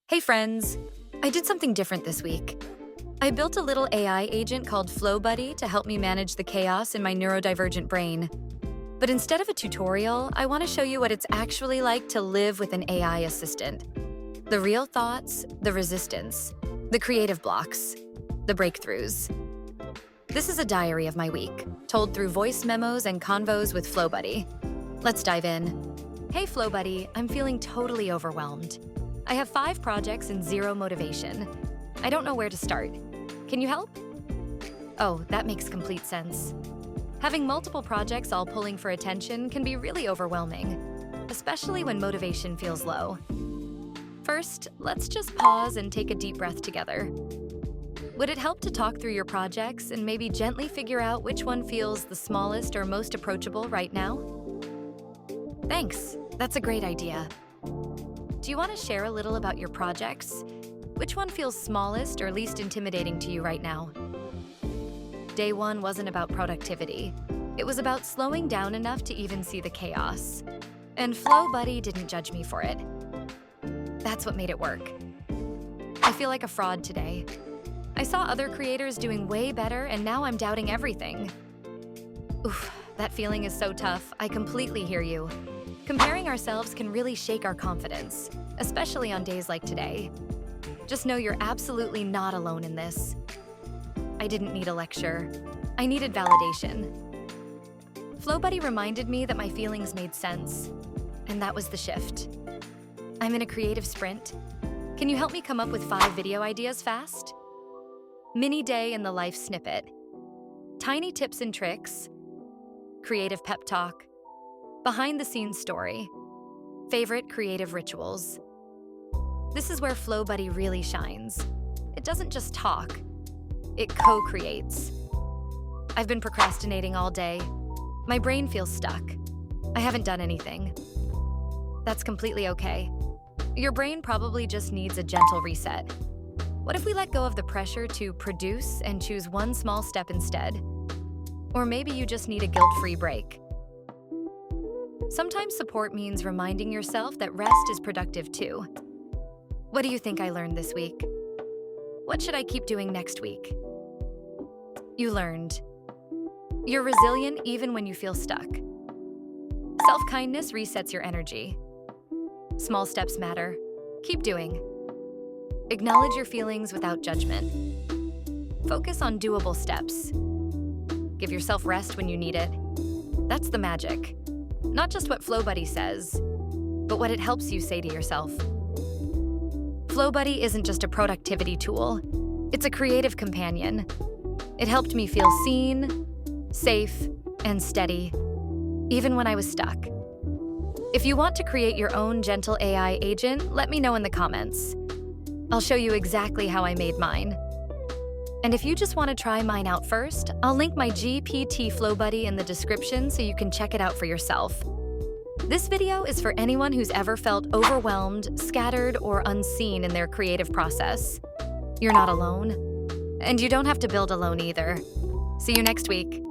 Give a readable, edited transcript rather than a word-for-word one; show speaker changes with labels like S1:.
S1: Hey friends! I did something different this week. I built a little AI agent called FlowBuddy to help me manage the chaos in my neurodivergent brain. But instead of a tutorial, I want to show you what it's actually like to live with an AI assistant. The real thoughts, the resistance, the creative blocks, the breakthroughs. This is a diary of my week, told through voice memos and convos with FlowBuddy. Let's dive in. Hey FlowBuddy, I'm feeling totally overwhelmed. I have 5 projects and 0 motivation. I don't know where to start. Can you help? Oh, that makes complete sense. Having multiple projects all pulling for attention can be really overwhelming, especially when motivation feels low. First, let's just pause and take a deep breath together. Would it help to talk through your projects and maybe gently figure out which one feels the smallest or most approachable right now? Thanks, that's a great idea. Do you want to share a little about your projects? Which one feels smallest or least intimidating to you right now? Day 1 wasn't about productivity. It was about slowing down enough to even see the chaos. And FlowBuddy didn't judge me for it. That's what made it work. I feel like a fraud today. I saw other creators doing way better and now I'm doubting everything. Oof, that feeling is so tough. I completely hear you. Comparing ourselves can really shake our confidence, especially on days like today. Just know you're absolutely not alone in this. I didn't need a lecture. I needed validation. FlowBuddy reminded me that my feelings made sense, and that was the shift. I'm in a creative sprint. Can you help me come up with 5 video ideas fast? Mini day in the life snippet. Tiny tips and tricks. Creative pep talk. Behind-the-scenes story. Favorite creative rituals. This is where FlowBuddy really shines. It doesn't just talk, it co-creates. I've been procrastinating all day. My brain feels stuck. I haven't done anything. That's completely okay. Your brain probably just needs a gentle reset. What if we let go of the pressure to produce and choose one small step instead? Or maybe you just need a guilt-free break. Sometimes support means reminding yourself that rest is productive too. What do you think I learned this week? What should I keep doing next week? You learned. You're resilient even when you feel stuck. Self-kindness resets your energy. Small steps matter. Keep doing. Acknowledge your feelings without judgment. Focus on doable steps. Give yourself rest when you need it. That's the magic. Not just what FlowBuddy says, but what it helps you say to yourself. FlowBuddy isn't just a productivity tool, it's a creative companion. It helped me feel seen, safe, and steady, even when I was stuck. If you want to create your own gentle AI agent, let me know in the comments. I'll show you exactly how I made mine. And if you just want to try mine out first, I'll link my GPT FlowBuddy in the description so you can check it out for yourself. This video is for anyone who's ever felt overwhelmed, scattered, or unseen in their creative process. You're not alone. And you don't have to build alone either. See you next week.